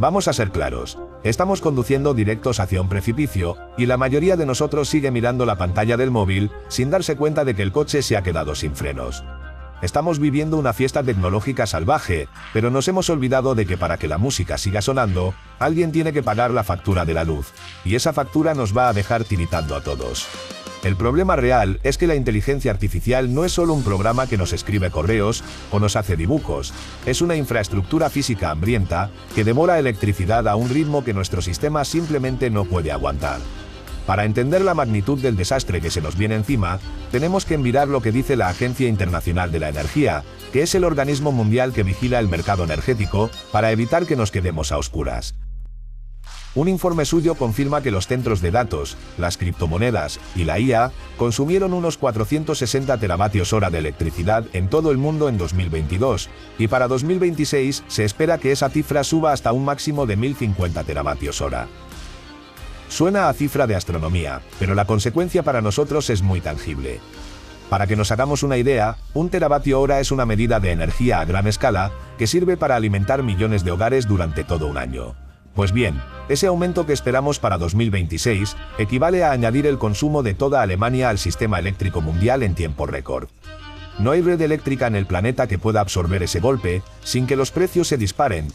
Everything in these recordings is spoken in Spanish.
Vamos a ser claros. Estamos conduciendo directos hacia un precipicio, y la mayoría de nosotros sigue mirando la pantalla del móvil, sin darse cuenta de que el coche se ha quedado sin frenos. Estamos viviendo una fiesta tecnológica salvaje, pero nos hemos olvidado de que para que la música siga sonando, alguien tiene que pagar la factura de la luz, y esa factura nos va a dejar tiritando a todos. El problema real es que la inteligencia artificial no es solo un programa que nos escribe correos o nos hace dibujos, es una infraestructura física hambrienta que devora electricidad a un ritmo que nuestro sistema simplemente no puede aguantar. Para entender la magnitud del desastre que se nos viene encima, tenemos que mirar lo que dice la Agencia Internacional de la Energía, que es el organismo mundial que vigila el mercado energético, para evitar que nos quedemos a oscuras. Un informe suyo confirma que los centros de datos, las criptomonedas y la IA consumieron unos 460 teravatios hora de electricidad en todo el mundo en 2022, y para 2026 se espera que esa cifra suba hasta un máximo de 1050 teravatios hora. Suena a cifra de astronomía, pero la consecuencia para nosotros es muy tangible. Para que nos hagamos una idea, un teravatio hora es una medida de energía a gran escala que sirve para alimentar millones de hogares durante todo un año. Pues bien, ese aumento que esperamos para 2026 equivale a añadir el consumo de toda Alemania al sistema eléctrico mundial en tiempo récord. No hay red eléctrica en el planeta que pueda absorber ese golpe sin que los precios se disparen.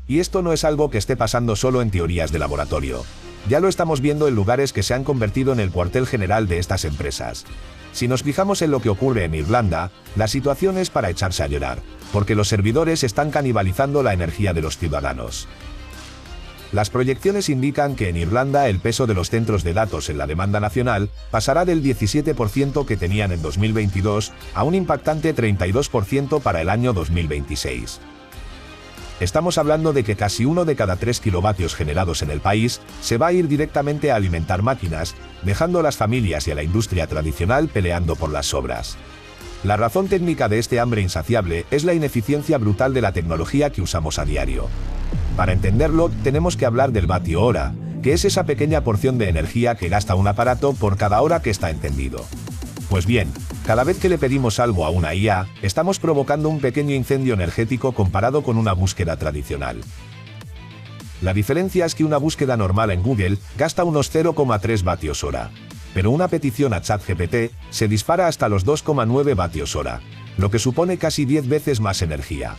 Y esto no es algo que esté pasando solo en teorías de laboratorio. Ya lo estamos viendo en lugares que se han convertido en el cuartel general de estas empresas. Si nos fijamos en lo que ocurre en Irlanda, la situación es para echarse a llorar, porque los servidores están canibalizando la energía de los ciudadanos. Las proyecciones indican que en Irlanda el peso de los centros de datos en la demanda nacional pasará del 17% que tenían en 2022 a un impactante 32% para el año 2026. Estamos hablando de que casi 1 de cada 3 kilovatios generados en el país se va a ir directamente a alimentar máquinas, dejando a las familias y a la industria tradicional peleando por las sobras. La razón técnica de este hambre insaciable es la ineficiencia brutal de la tecnología que usamos a diario. Para entenderlo, tenemos que hablar del vatio hora, que es esa pequeña porción de energía que gasta un aparato por cada hora que está encendido. Pues bien, cada vez que le pedimos algo a una IA, estamos provocando un pequeño incendio energético comparado con una búsqueda tradicional. La diferencia es que una búsqueda normal en Google gasta unos 0,3 vatios hora, pero una petición a ChatGPT se dispara hasta los 2,9 vatios hora, lo que supone casi 10 veces más energía.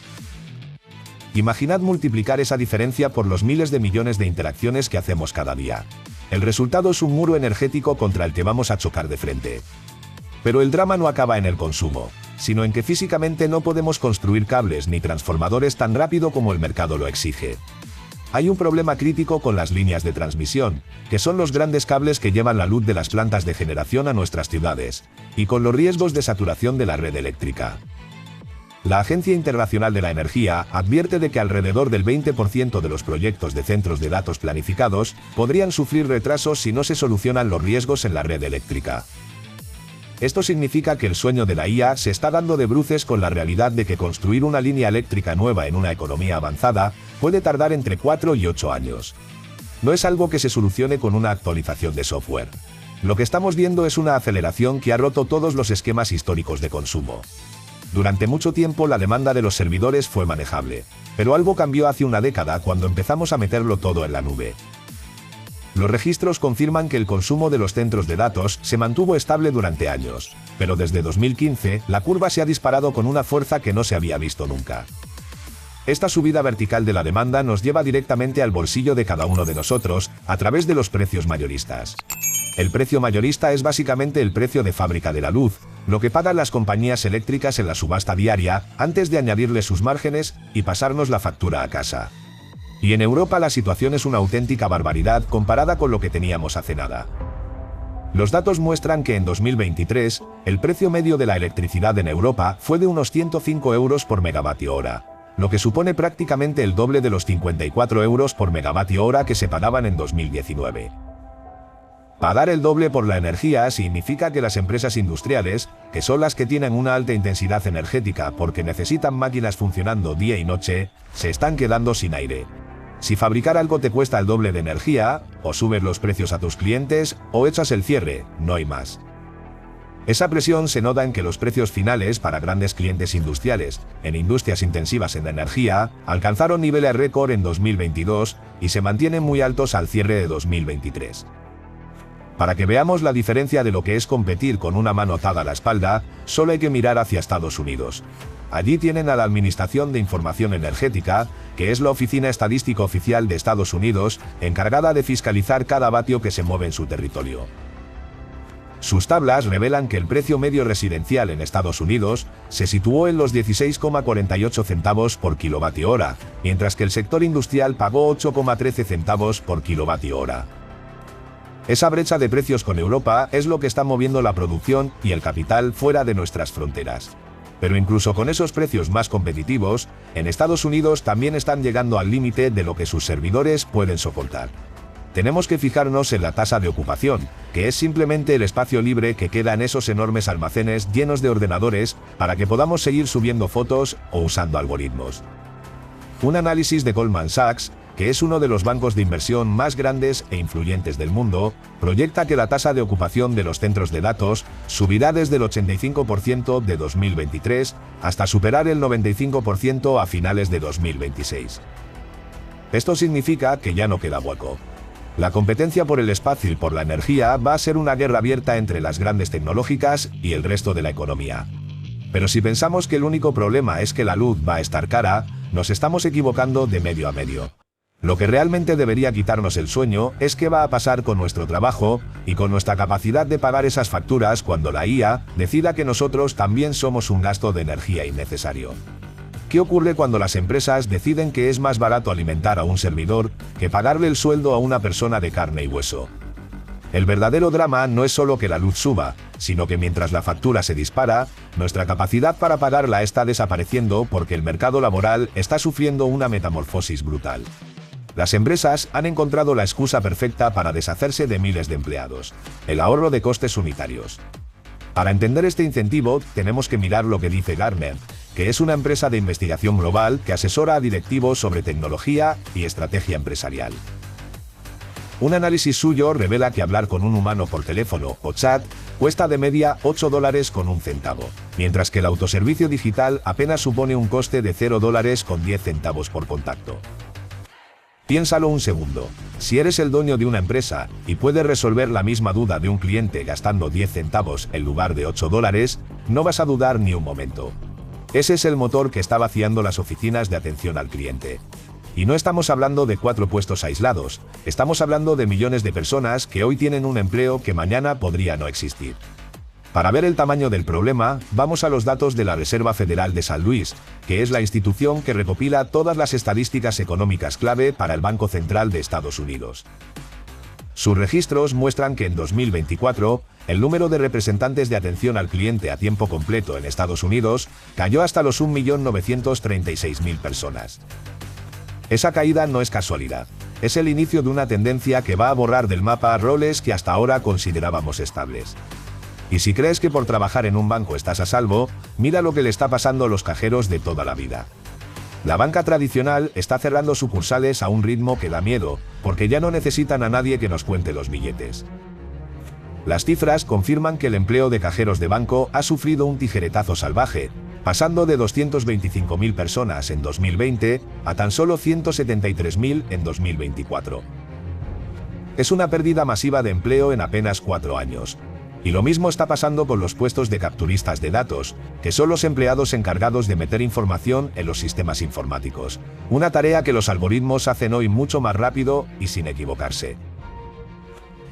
Imaginad multiplicar esa diferencia por los miles de millones de interacciones que hacemos cada día. El resultado es un muro energético contra el que vamos a chocar de frente. Pero el drama no acaba en el consumo, sino en que físicamente no podemos construir cables ni transformadores tan rápido como el mercado lo exige. Hay un problema crítico con las líneas de transmisión, que son los grandes cables que llevan la luz de las plantas de generación a nuestras ciudades, y con los riesgos de saturación de la red eléctrica. La Agencia Internacional de la Energía advierte de que alrededor del 20% de los proyectos de centros de datos planificados podrían sufrir retrasos si no se solucionan los riesgos en la red eléctrica. Esto significa que el sueño de la IA se está dando de bruces con la realidad de que construir una línea eléctrica nueva en una economía avanzada puede tardar entre 4 y 8 años. No es algo que se solucione con una actualización de software. Lo que estamos viendo es una aceleración que ha roto todos los esquemas históricos de consumo. Durante mucho tiempo la demanda de los servidores fue manejable, pero algo cambió hace una década cuando empezamos a meterlo todo en la nube. Los registros confirman que el consumo de los centros de datos se mantuvo estable durante años, pero desde 2015 la curva se ha disparado con una fuerza que no se había visto nunca. Esta subida vertical de la demanda nos lleva directamente al bolsillo de cada uno de nosotros a través de los precios mayoristas. El precio mayorista es básicamente el precio de fábrica de la luz, lo que pagan las compañías eléctricas en la subasta diaria antes de añadirle sus márgenes y pasarnos la factura a casa. Y en Europa la situación es una auténtica barbaridad comparada con lo que teníamos hace nada. Los datos muestran que en 2023, el precio medio de la electricidad en Europa fue de unos 105 euros por megavatio hora, lo que supone prácticamente el doble de los 54 euros por megavatio hora que se pagaban en 2019. Pagar el doble por la energía significa que las empresas industriales, que son las que tienen una alta intensidad energética porque necesitan máquinas funcionando día y noche, se están quedando sin aire. Si fabricar algo te cuesta el doble de energía, o subes los precios a tus clientes, o echas el cierre, no hay más. Esa presión se nota en que los precios finales para grandes clientes industriales, en industrias intensivas en energía, alcanzaron niveles récord en 2022 y se mantienen muy altos al cierre de 2023. Para que veamos la diferencia de lo que es competir con una mano atada a la espalda, solo hay que mirar hacia Estados Unidos. Allí tienen a la Administración de Información Energética, que es la oficina estadística oficial de Estados Unidos, encargada de fiscalizar cada vatio que se mueve en su territorio. Sus tablas revelan que el precio medio residencial en Estados Unidos se situó en los 16,48 centavos por kilovatio hora, mientras que el sector industrial pagó 8,13 centavos por kilovatio hora. Esa brecha de precios con Europa es lo que está moviendo la producción y el capital fuera de nuestras fronteras. Pero incluso con esos precios más competitivos, en Estados Unidos también están llegando al límite de lo que sus servidores pueden soportar. Tenemos que fijarnos en la tasa de ocupación, que es simplemente el espacio libre que queda en esos enormes almacenes llenos de ordenadores para que podamos seguir subiendo fotos o usando algoritmos. Un análisis de Goldman Sachs, que es uno de los bancos de inversión más grandes e influyentes del mundo, proyecta que la tasa de ocupación de los centros de datos subirá desde el 85% de 2023 hasta superar el 95% a finales de 2026. Esto significa que ya no queda hueco. La competencia por el espacio y por la energía va a ser una guerra abierta entre las grandes tecnológicas y el resto de la economía. Pero si pensamos que el único problema es que la luz va a estar cara, nos estamos equivocando de medio a medio. Lo que realmente debería quitarnos el sueño es qué va a pasar con nuestro trabajo y con nuestra capacidad de pagar esas facturas cuando la IA decida que nosotros también somos un gasto de energía innecesario. ¿Qué ocurre cuando las empresas deciden que es más barato alimentar a un servidor que pagarle el sueldo a una persona de carne y hueso? El verdadero drama no es solo que la luz suba, sino que mientras la factura se dispara, nuestra capacidad para pagarla está desapareciendo porque el mercado laboral está sufriendo una metamorfosis brutal. Las empresas han encontrado la excusa perfecta para deshacerse de miles de empleados: el ahorro de costes unitarios. Para entender este incentivo, tenemos que mirar lo que dice Gartner, que es una empresa de investigación global que asesora a directivos sobre tecnología y estrategia empresarial. Un análisis suyo revela que hablar con un humano por teléfono o chat cuesta de media $8,01, mientras que el autoservicio digital apenas supone un coste de $0,10 por contacto. Piénsalo un segundo. Si eres el dueño de una empresa y puedes resolver la misma duda de un cliente gastando 10 centavos en lugar de $8, no vas a dudar ni un momento. Ese es el motor que está vaciando las oficinas de atención al cliente. Y no estamos hablando de 4 puestos aislados, estamos hablando de millones de personas que hoy tienen un empleo que mañana podría no existir. Para ver el tamaño del problema, vamos a los datos de la Reserva Federal de San Luis, que es la institución que recopila todas las estadísticas económicas clave para el Banco Central de Estados Unidos. Sus registros muestran que en 2024, el número de representantes de atención al cliente a tiempo completo en Estados Unidos cayó hasta los 1.936.000 personas. Esa caída no es casualidad, es el inicio de una tendencia que va a borrar del mapa roles que hasta ahora considerábamos estables. Y si crees que por trabajar en un banco estás a salvo, mira lo que le está pasando a los cajeros de toda la vida. La banca tradicional está cerrando sucursales a un ritmo que da miedo, porque ya no necesitan a nadie que nos cuente los billetes. Las cifras confirman que el empleo de cajeros de banco ha sufrido un tijeretazo salvaje, pasando de 225.000 personas en 2020 a tan solo 173.000 en 2024. Es una pérdida masiva de empleo en apenas 4 años. Y lo mismo está pasando con los puestos de capturistas de datos, que son los empleados encargados de meter información en los sistemas informáticos, una tarea que los algoritmos hacen hoy mucho más rápido y sin equivocarse.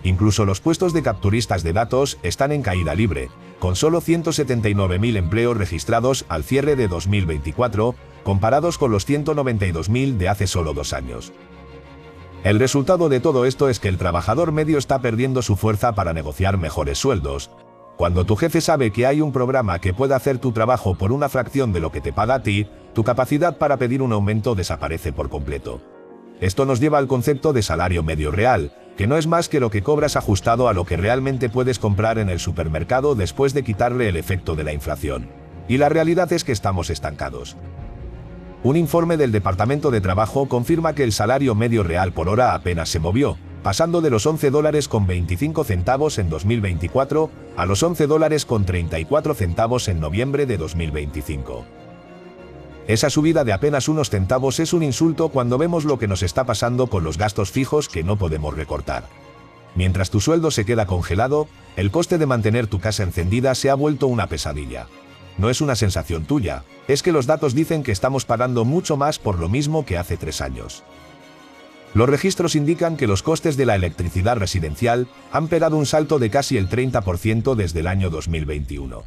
Incluso los puestos de capturistas de datos están en caída libre, con solo 179.000 empleos registrados al cierre de 2024, comparados con los 192.000 de hace solo 2 años. El resultado de todo esto es que el trabajador medio está perdiendo su fuerza para negociar mejores sueldos. Cuando tu jefe sabe que hay un programa que puede hacer tu trabajo por una fracción de lo que te paga a ti, tu capacidad para pedir un aumento desaparece por completo. Esto nos lleva al concepto de salario medio real, que no es más que lo que cobras ajustado a lo que realmente puedes comprar en el supermercado después de quitarle el efecto de la inflación. Y la realidad es que estamos estancados. Un informe del Departamento de Trabajo confirma que el salario medio real por hora apenas se movió, pasando de los $11,25 en 2024 a los $11,34 en noviembre de 2025. Esa subida de apenas unos centavos es un insulto cuando vemos lo que nos está pasando con los gastos fijos que no podemos recortar. Mientras tu sueldo se queda congelado, el coste de mantener tu casa encendida se ha vuelto una pesadilla. No es una sensación tuya, es que los datos dicen que estamos pagando mucho más por lo mismo que hace 3 años. Los registros indican que los costes de la electricidad residencial han pegado un salto de casi el 30% desde el año 2021.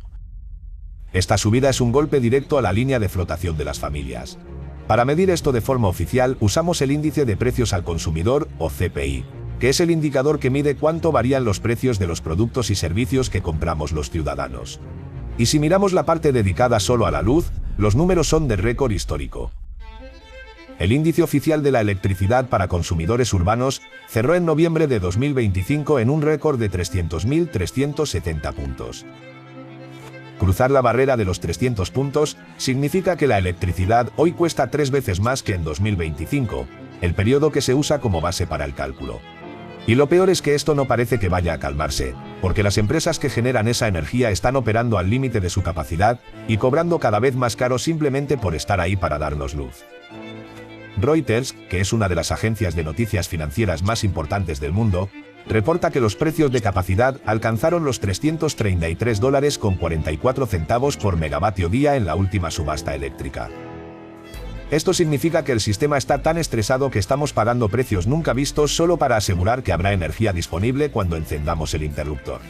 Esta subida es un golpe directo a la línea de flotación de las familias. Para medir esto de forma oficial usamos el índice de precios al consumidor, o CPI, que es el indicador que mide cuánto varían los precios de los productos y servicios que compramos los ciudadanos. Y si miramos la parte dedicada solo a la luz, los números son de récord histórico. El índice oficial de la electricidad para consumidores urbanos cerró en noviembre de 2025 en un récord de 300.370 puntos. Cruzar la barrera de los 300 puntos significa que la electricidad hoy cuesta 3 veces más que en 2025, el periodo que se usa como base para el cálculo. Y lo peor es que esto no parece que vaya a calmarse, porque las empresas que generan esa energía están operando al límite de su capacidad y cobrando cada vez más caro simplemente por estar ahí para darnos luz. Reuters, que es una de las agencias de noticias financieras más importantes del mundo, reporta que los precios de capacidad alcanzaron los $333,44 por megavatio día en la última subasta eléctrica. Esto significa que el sistema está tan estresado que estamos pagando precios nunca vistos solo para asegurar que habrá energía disponible cuando encendamos el interruptor.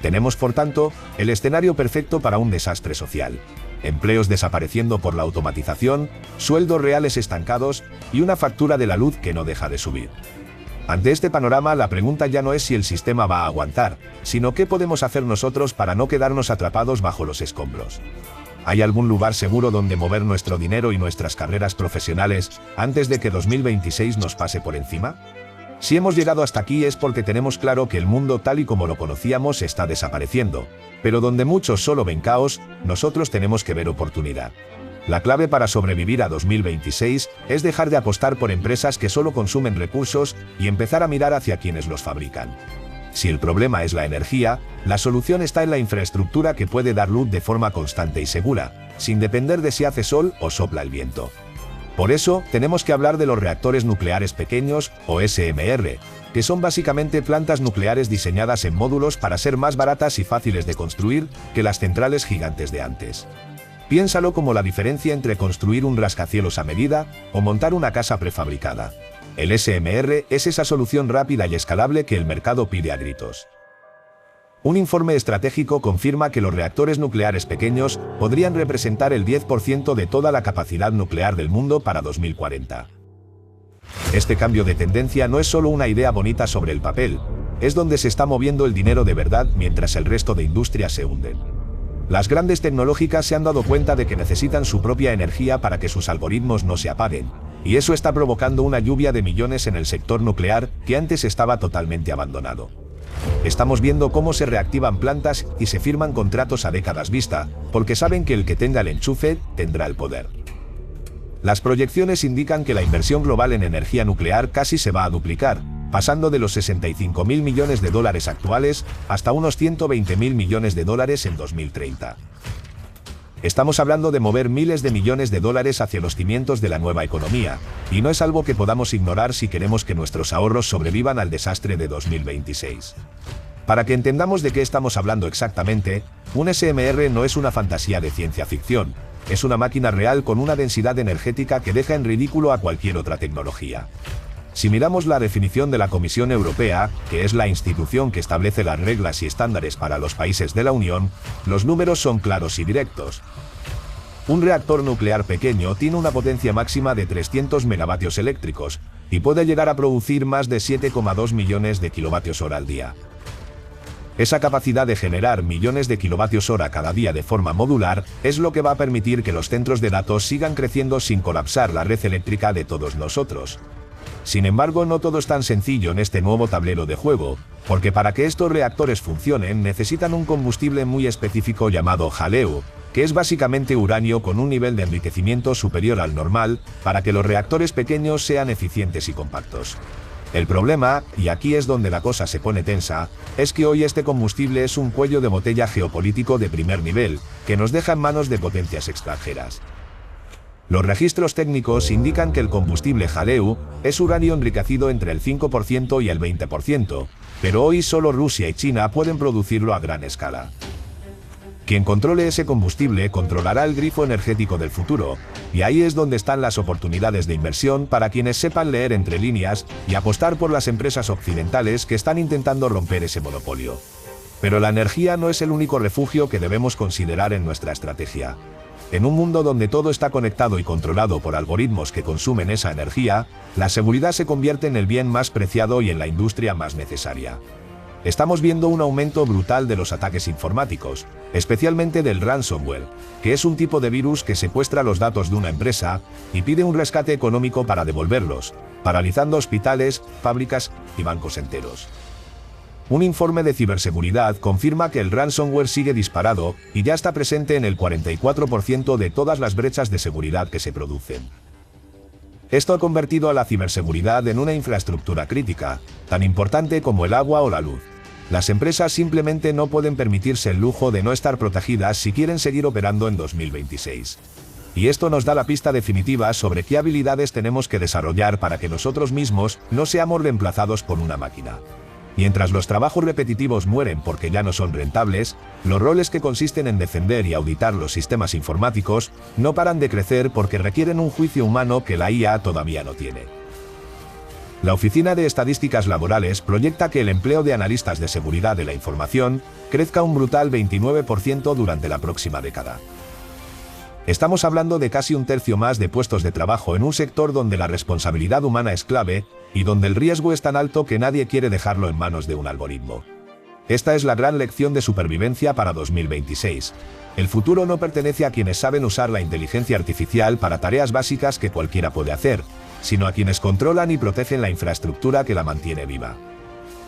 Tenemos, por tanto, el escenario perfecto para un desastre social. Empleos desapareciendo por la automatización, sueldos reales estancados y una factura de la luz que no deja de subir. Ante este panorama, la pregunta ya no es si el sistema va a aguantar, sino qué podemos hacer nosotros para no quedarnos atrapados bajo los escombros. ¿Hay algún lugar seguro donde mover nuestro dinero y nuestras carreras profesionales antes de que 2026 nos pase por encima? Si hemos llegado hasta aquí es porque tenemos claro que el mundo tal y como lo conocíamos está desapareciendo, pero donde muchos solo ven caos, nosotros tenemos que ver oportunidad. La clave para sobrevivir a 2026 es dejar de apostar por empresas que solo consumen recursos y empezar a mirar hacia quienes los fabrican. Si el problema es la energía, la solución está en la infraestructura que puede dar luz de forma constante y segura, sin depender de si hace sol o sopla el viento. Por eso, tenemos que hablar de los reactores nucleares pequeños, o SMR, que son básicamente plantas nucleares diseñadas en módulos para ser más baratas y fáciles de construir que las centrales gigantes de antes. Piénsalo como la diferencia entre construir un rascacielos a medida o montar una casa prefabricada. El SMR es esa solución rápida y escalable que el mercado pide a gritos. Un informe estratégico confirma que los reactores nucleares pequeños podrían representar el 10% de toda la capacidad nuclear del mundo para 2040. Este cambio de tendencia no es solo una idea bonita sobre el papel, es donde se está moviendo el dinero de verdad mientras el resto de industrias se hunden. Las grandes tecnológicas se han dado cuenta de que necesitan su propia energía para que sus algoritmos no se apaguen, y eso está provocando una lluvia de millones en el sector nuclear que antes estaba totalmente abandonado. Estamos viendo cómo se reactivan plantas y se firman contratos a décadas vista, porque saben que el que tenga el enchufe tendrá el poder. Las proyecciones indican que la inversión global en energía nuclear casi se va a duplicar, pasando de los $65.000 millones actuales hasta unos $120.000 millones en 2030. Estamos hablando de mover miles de millones de dólares hacia los cimientos de la nueva economía, y no es algo que podamos ignorar si queremos que nuestros ahorros sobrevivan al desastre de 2026. Para que entendamos de qué estamos hablando exactamente, un SMR no es una fantasía de ciencia ficción, es una máquina real con una densidad energética que deja en ridículo a cualquier otra tecnología. Si miramos la definición de la Comisión Europea, que es la institución que establece las reglas y estándares para los países de la Unión, los números son claros y directos. Un reactor nuclear pequeño tiene una potencia máxima de 300 megavatios eléctricos y puede llegar a producir más de 7,2 millones de kilovatios hora al día. Esa capacidad de generar millones de kilovatios hora cada día de forma modular es lo que va a permitir que los centros de datos sigan creciendo sin colapsar la red eléctrica de todos nosotros. Sin embargo, no todo es tan sencillo en este nuevo tablero de juego, porque para que estos reactores funcionen necesitan un combustible muy específico llamado jaleo, que es básicamente uranio con un nivel de enriquecimiento superior al normal, para que los reactores pequeños sean eficientes y compactos. El problema, y aquí es donde la cosa se pone tensa, es que hoy este combustible es un cuello de botella geopolítico de primer nivel, que nos deja en manos de potencias extranjeras. Los registros técnicos indican que el combustible Jaleu es uranio enriquecido entre el 5% y el 20%, pero hoy solo Rusia y China pueden producirlo a gran escala. Quien controle ese combustible controlará el grifo energético del futuro, y ahí es donde están las oportunidades de inversión para quienes sepan leer entre líneas y apostar por las empresas occidentales que están intentando romper ese monopolio. Pero la energía no es el único refugio que debemos considerar en nuestra estrategia. En un mundo donde todo está conectado y controlado por algoritmos que consumen esa energía, la seguridad se convierte en el bien más preciado y en la industria más necesaria. Estamos viendo un aumento brutal de los ataques informáticos, especialmente del ransomware, que es un tipo de virus que secuestra los datos de una empresa y pide un rescate económico para devolverlos, paralizando hospitales, fábricas y bancos enteros. Un informe de ciberseguridad confirma que el ransomware sigue disparado y ya está presente en el 44% de todas las brechas de seguridad que se producen. Esto ha convertido a la ciberseguridad en una infraestructura crítica, tan importante como el agua o la luz. Las empresas simplemente no pueden permitirse el lujo de no estar protegidas si quieren seguir operando en 2026. Y esto nos da la pista definitiva sobre qué habilidades tenemos que desarrollar para que nosotros mismos no seamos reemplazados por una máquina. Mientras los trabajos repetitivos mueren porque ya no son rentables, los roles que consisten en defender y auditar los sistemas informáticos no paran de crecer porque requieren un juicio humano que la IA todavía no tiene. La Oficina de Estadísticas Laborales proyecta que el empleo de analistas de seguridad de la información crezca un brutal 29% durante la próxima década. Estamos hablando de casi un tercio más de puestos de trabajo en un sector donde la responsabilidad humana es clave y donde el riesgo es tan alto que nadie quiere dejarlo en manos de un algoritmo. Esta es la gran lección de supervivencia para 2026. El futuro no pertenece a quienes saben usar la inteligencia artificial para tareas básicas que cualquiera puede hacer, sino a quienes controlan y protegen la infraestructura que la mantiene viva.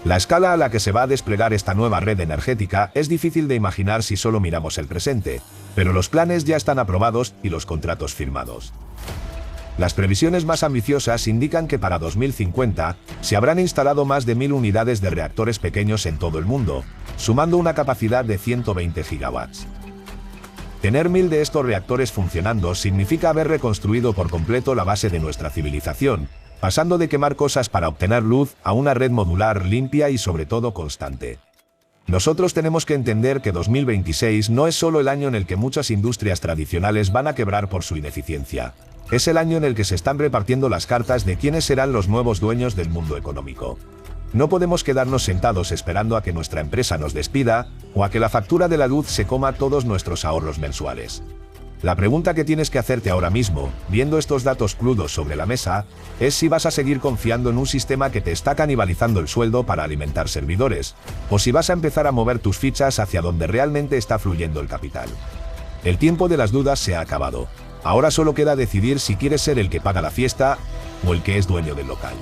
La escala a la que se va a desplegar esta nueva red energética es difícil de imaginar si solo miramos el presente, pero los planes ya están aprobados y los contratos firmados. Las previsiones más ambiciosas indican que para 2050 se habrán instalado más de 1000 unidades de reactores pequeños en todo el mundo, sumando una capacidad de 120 gigawatts. Tener 1000 de estos reactores funcionando significa haber reconstruido por completo la base de nuestra civilización, pasando de quemar cosas para obtener luz a una red modular limpia y sobre todo constante. Nosotros tenemos que entender que 2026 no es solo el año en el que muchas industrias tradicionales van a quebrar por su ineficiencia. Es el año en el que se están repartiendo las cartas de quiénes serán los nuevos dueños del mundo económico. No podemos quedarnos sentados esperando a que nuestra empresa nos despida o a que la factura de la luz se coma todos nuestros ahorros mensuales. La pregunta que tienes que hacerte ahora mismo, viendo estos datos crudos sobre la mesa, es si vas a seguir confiando en un sistema que te está canibalizando el sueldo para alimentar servidores, o si vas a empezar a mover tus fichas hacia donde realmente está fluyendo el capital. El tiempo de las dudas se ha acabado. Ahora solo queda decidir si quieres ser el que paga la fiesta o el que es dueño del local.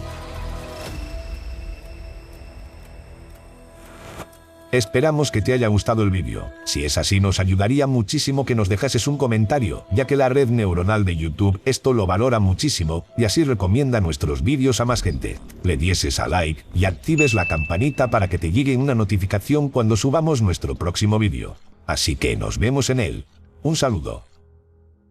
Esperamos que te haya gustado el vídeo. Si es así, nos ayudaría muchísimo que nos dejases un comentario, ya que la red neuronal de YouTube esto lo valora muchísimo y así recomienda nuestros vídeos a más gente. Le dieses a like y actives la campanita para que te llegue una notificación cuando subamos nuestro próximo vídeo. Así que nos vemos en él. Un saludo.